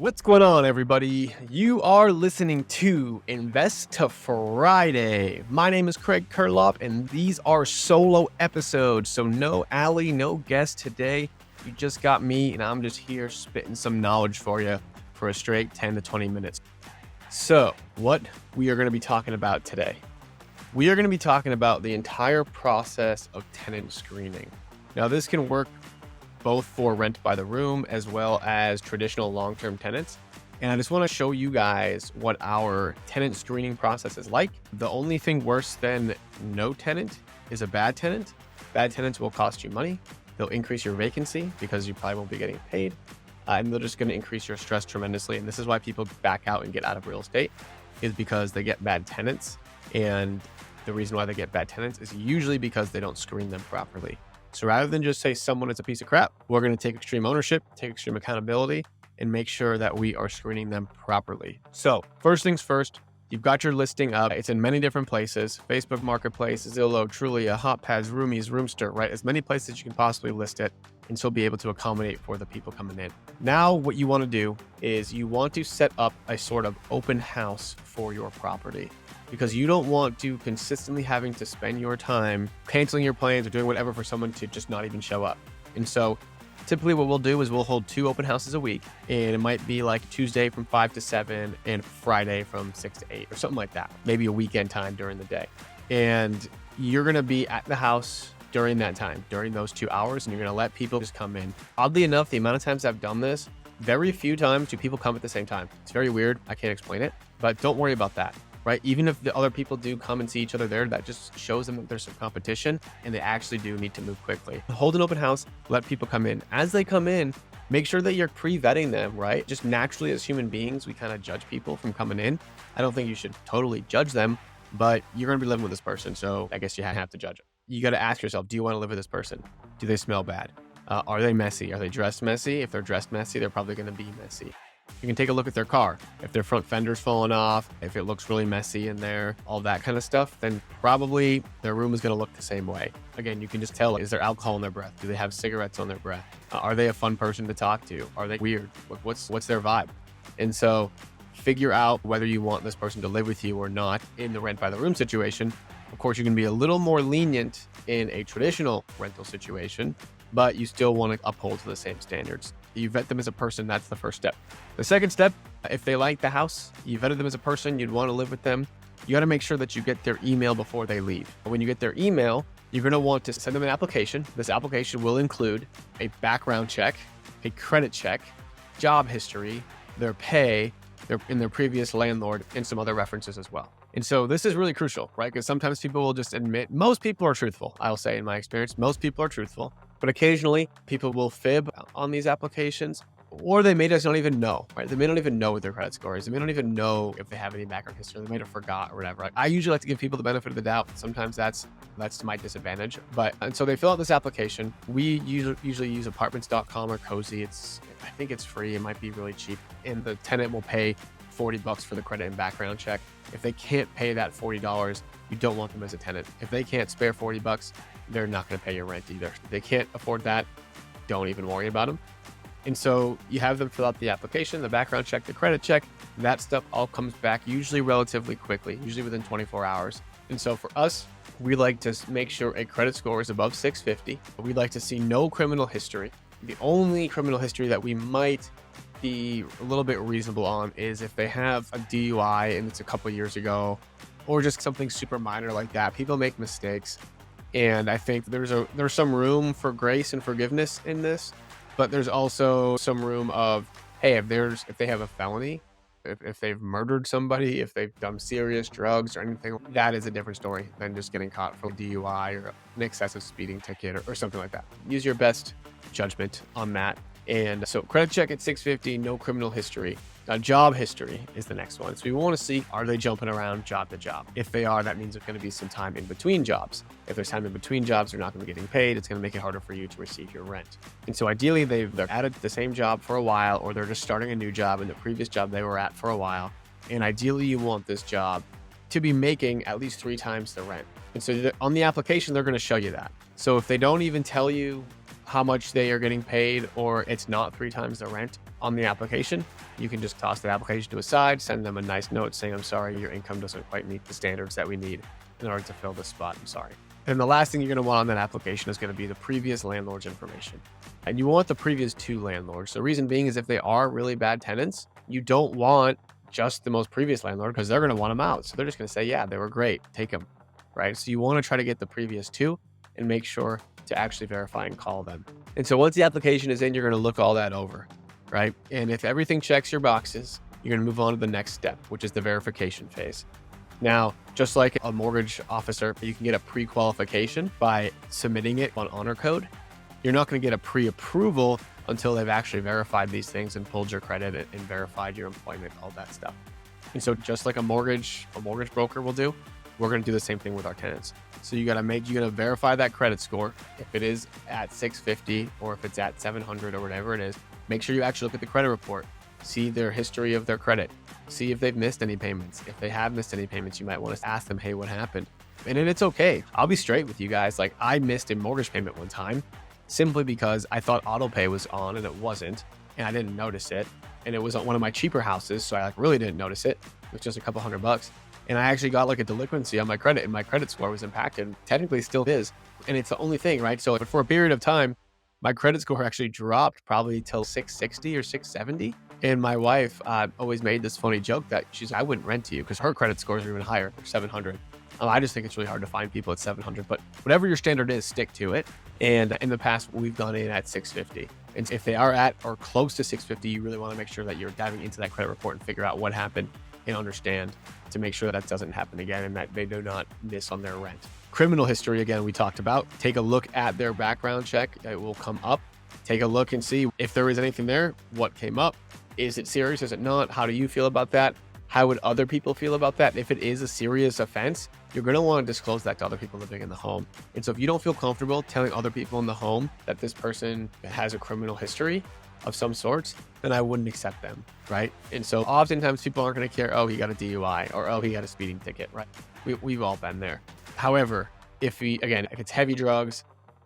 What's going on, everybody? You are listening to Invest to Friday. My name is Craig Kurlop, and these are solo episodes. So no Allie, no guest today. You just got me, and I'm just here spitting some knowledge for you for a straight 10 to 20 minutes. So what we are going to be talking about today. We are going to be talking about the entire process of tenant screening. Now, this can work both for rent by the room as well as traditional long-term tenants. And I just want to show you guys what our tenant screening process is like. The only thing worse than no tenant is a bad tenant. Bad tenants will cost you money. They'll increase your vacancy because you probably won't be getting paid. And they're just going to increase your stress tremendously. And this is why people back out and get out of real estate, is because they get bad tenants. And the reason why they get bad tenants is usually because they don't screen them properly. So rather than just say someone is a piece of crap, we're going to take extreme ownership, take extreme accountability, and make sure that we are screening them properly. So first things first, you've got your listing up. It's in many different places: Facebook Marketplace, Zillow, Trulia, HotPads, Roomies, Roomster, right? As many places as you can possibly list it, and still be able to accommodate for the people coming in. Now, what you want to do is you want to set up a sort of open house for your property, because you don't want to consistently having to spend your time canceling your plans or doing whatever for someone to just not even show up. And so typically what we'll do is we'll hold 2 open houses a week, and it might be like Tuesday from 5 to 7 and Friday from 6 to 8 or something like that. Maybe a weekend time during the day. And you're going to be at the house during that time, during those 2 hours, and you're going to let people just come in. Oddly enough, the amount of times I've done this, very few times do people come at the same time. It's very weird. I can't explain it, but don't worry about that. Right? Even if the other people do come and see each other there, that just shows them that there's some competition and they actually do need to move quickly. Hold an open house, let people come in. As they come in, make sure that you're pre-vetting them, right? Just naturally as human beings, we kind of judge people from coming in. I don't think you should totally judge them, but you're going to be living with this person. So I guess you have to judge them. You got to ask yourself, do you want to live with this person? Do they smell bad? Are they messy? Are they dressed messy? If they're dressed messy, they're probably going to be messy. You can take a look at their car. If their front fender's falling off, if it looks really messy in there, all that kind of stuff, then probably their room is going to look the same way. Again, you can just tell, is there alcohol in their breath? Do they have cigarettes on their breath? Are they a fun person to talk to? Are they weird? What's their vibe? And so figure out whether you want this person to live with you or not in the rent by the room situation. Of course, you can be a little more lenient in a traditional rental situation, but you still want to uphold to the same standards. You vet them as a person. That's the first step. The second step, if they like the house, you vetted them as a person, you'd want to live with them, you got to make sure that you get their email before they leave. When you get their email, you're going to want to send them an application. This application will include a background check, a credit check, job history, their pay, their previous landlord, and some other references as well. And so this is really crucial, right? Because sometimes people will just admit, most people are truthful. I'll say in my experience, most people are truthful, but occasionally people will fib on these applications, or they may just not even know, right? They may not even know what their credit score is. They may not even know if they have any background history. They may have forgot or whatever. I usually like to give people the benefit of the doubt. Sometimes that's to my disadvantage. And so they fill out this application. We usually use apartments.com or Cozy. I think it's free. It might be really cheap. And the tenant will pay $40 for the credit and background check. If they can't pay that $40, you don't want them as a tenant. If they can't spare $40, they're not going to pay your rent either. If they can't afford that, don't even worry about them. And so you have them fill out the application, the background check, the credit check. That stuff all comes back usually relatively quickly, usually within 24 hours. And so for us, we like to make sure a credit score is above 650. We'd like to see no criminal history. The only criminal history that we might be a little bit reasonable on is if they have a DUI and it's a couple years ago, or just something super minor like that. People make mistakes, and I think there's some room for grace and forgiveness in this, but there's also some room of, hey, if they have a felony, if they've murdered somebody, if they've done serious drugs or anything, that is a different story than just getting caught for DUI or an excessive speeding ticket or something like that. Use your best judgment on that. And so credit check at 650, no criminal history. Job history is the next one. So we want to see, are they jumping around job to job? If they are, that means there's going to be some time in between jobs. If there's time in between jobs, they're not going to be getting paid. It's going to make it harder for you to receive your rent. And so ideally, they're at the same job for a while, or they're just starting a new job in the previous job they were at for a while. And ideally, you want this job to be making at least 3 times the rent. And so on the application, they're going to show you that. So if they don't even tell you how much they are getting paid, or it's not 3 times the rent on the application, you can just toss the application to a side, send them a nice note saying, I'm sorry, your income doesn't quite meet the standards that we need in order to fill this spot. I'm sorry. And the last thing you're going to want on that application is going to be the previous landlord's information. And you want the previous 2 landlords. The reason being is if they are really bad tenants, you don't want just the most previous landlord, because they're going to want them out. So they're just going to say, yeah, they were great, take them, right? So you want to try to get the previous 2 and make sure to actually verify and call them. And so once the application is in, you're going to look all that over, right? And if everything checks your boxes, you're going to move on to the next step, which is the verification phase. Now, just like a mortgage officer, you can get a pre-qualification by submitting it on honor code. You're not going to get a pre-approval until they've actually verified these things and pulled your credit and verified your employment, all that stuff. And so just like a mortgage broker will do, we're going to do the same thing with our tenants. So you got to verify that credit score. If it is at 650 or if it's at 700 or whatever it is, make sure you actually look at the credit report, see their history of their credit, see if they've missed any payments. If they have missed any payments, you might want to ask them, hey, what happened? And then it's okay. I'll be straight with you guys. Like, I missed a mortgage payment one time simply because I thought auto pay was on and it wasn't, and I didn't notice it. And it was on one of my cheaper houses, so I really didn't notice it. It was just a couple $100. And I actually got like a delinquency on my credit, and my credit score was impacted. Technically still is. And it's the only thing, right? So for a period of time, my credit score actually dropped probably till 660 or 670. And my wife always made this funny joke that she's like, I wouldn't rent to you, because her credit scores are even higher, 700. I just think it's really hard to find people at 700, but whatever your standard is, stick to it. And in the past, we've gone in at 650. And if they are at or close to 650, you really want to make sure that you're diving into that credit report and figure out what happened and understand to make sure that doesn't happen again and that they do not miss on their rent. Criminal history, again, we talked about. Take a look at their background check. It will come up. Take a look and see if there is anything there, what came up. Is it serious? Is it not? How do you feel about that? How would other people feel about that? If it is a serious offense, you're going to want to disclose that to other people living in the home. And so if you don't feel comfortable telling other people in the home that this person has a criminal history of some sorts, then I wouldn't accept them, right? And so oftentimes people aren't going to care, oh, he got a DUI, or oh, he got a speeding ticket, right? We've all been there. However, if it's heavy drugs,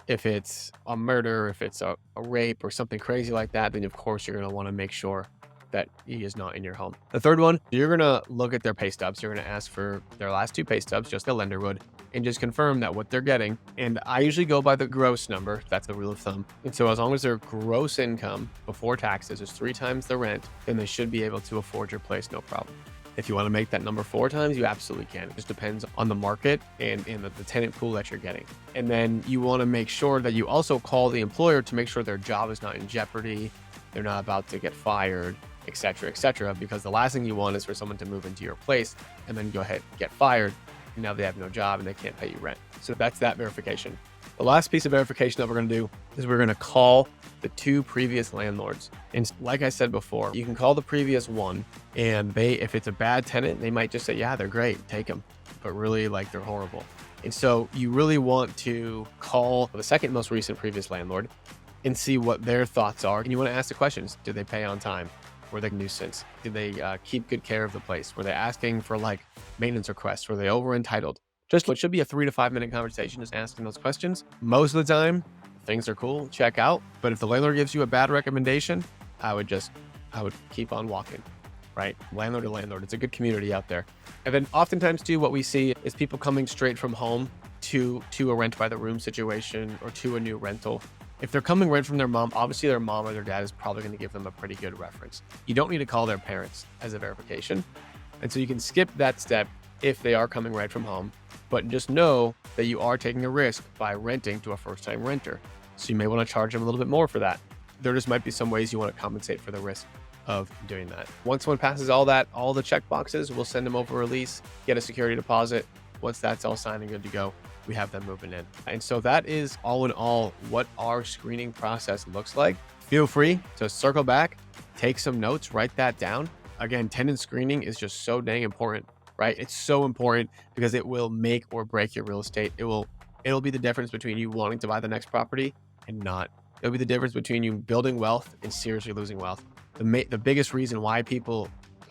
if it's a murder, if it's a rape or something crazy like that, then of course you're going to want to make sure that he is not in your home. The third one, you're going to look at their pay stubs. You're going to ask for their last 2 pay stubs, just the lender would, and just confirm that what they're getting. And I usually go by the gross number. That's the rule of thumb. And so as long as their gross income before taxes is 3 times the rent, then they should be able to afford your place, no problem. If you want to make that number 4 times, you absolutely can. It just depends on the market and the tenant pool that you're getting. And then you want to make sure that you also call the employer to make sure their job is not in jeopardy, they're not about to get fired, etc., because the last thing you want is for someone to move into your place and then go ahead and get fired. And now they have no job and they can't pay you rent. So that's that verification. The last piece of verification that we're going to do is we're going to call the 2 previous landlords. And like I said before, you can call the previous one, and if it's a bad tenant, they might just say, yeah, they're great, take them, but really like they're horrible. And so you really want to call the second most recent previous landlord and see what their thoughts are. And you want to ask the questions. Did they pay on time? Were they a nuisance? Did they keep good care of the place? Were they asking for like maintenance requests? Were they over entitled? Just what should be a 3 to 5 minute conversation, just asking those questions. Most of the time, things are cool, check out. But if the landlord gives you a bad recommendation, I would keep on walking, right? Landlord to landlord. It's a good community out there. And then oftentimes too, what we see is people coming straight from home to a rent by the room situation or to a new rental. If they're coming rent from their mom, obviously their mom or their dad is probably going to give them a pretty good reference. You don't need to call their parents as a verification. And so you can skip that step if they are coming right from home, but just know that you are taking a risk by renting to a first-time renter. So you may want to charge them a little bit more for that. There just might be some ways you want to compensate for the risk of doing that. Once someone passes all the check boxes, we'll send them over a lease, get a security deposit. Once that's all signed and good to go, we have them moving in. And so that is all in all what our screening process looks like. Feel free to circle back, take some notes, write that down. Again, tenant screening is just so dang important, right? It's so important because it will make or break your real estate. It'll be the difference between you wanting to buy the next property and not. It'll be the difference between you building wealth and seriously losing wealth. The biggest reason why people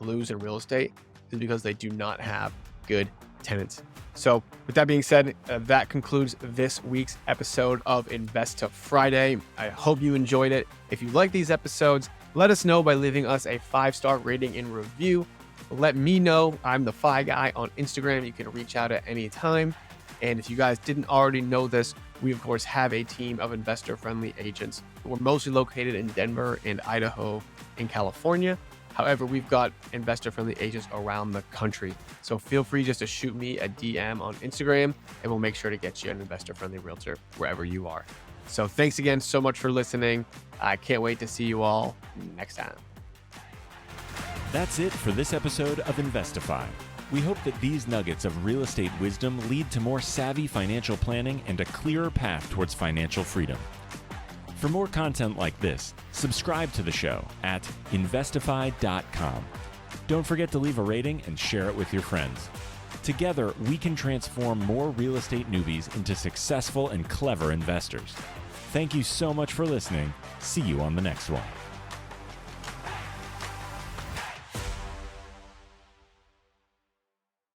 lose in real estate is because they do not have good Tenant. So with that being said, that concludes this week's episode of Invest to Friday. I hope you enjoyed it. If you like these episodes, let us know by leaving us a 5-star rating and review. Let me know. I'm the Fi Guy on Instagram. You can reach out at any time. And if you guys didn't already know this, we of course have a team of investor-friendly agents. We're mostly located in Denver and Idaho in California. However, we've got investor-friendly agents around the country. So feel free just to shoot me a DM on Instagram and we'll make sure to get you an investor-friendly realtor wherever you are. So thanks again so much for listening. I can't wait to see you all next time. That's it for this episode of Investify. We hope that these nuggets of real estate wisdom lead to more savvy financial planning and a clearer path towards financial freedom. For more content like this, subscribe to the show at investify.com. Don't forget to leave a rating and share it with your friends. Together, we can transform more real estate newbies into successful and clever investors. Thank you so much for listening. See you on the next one.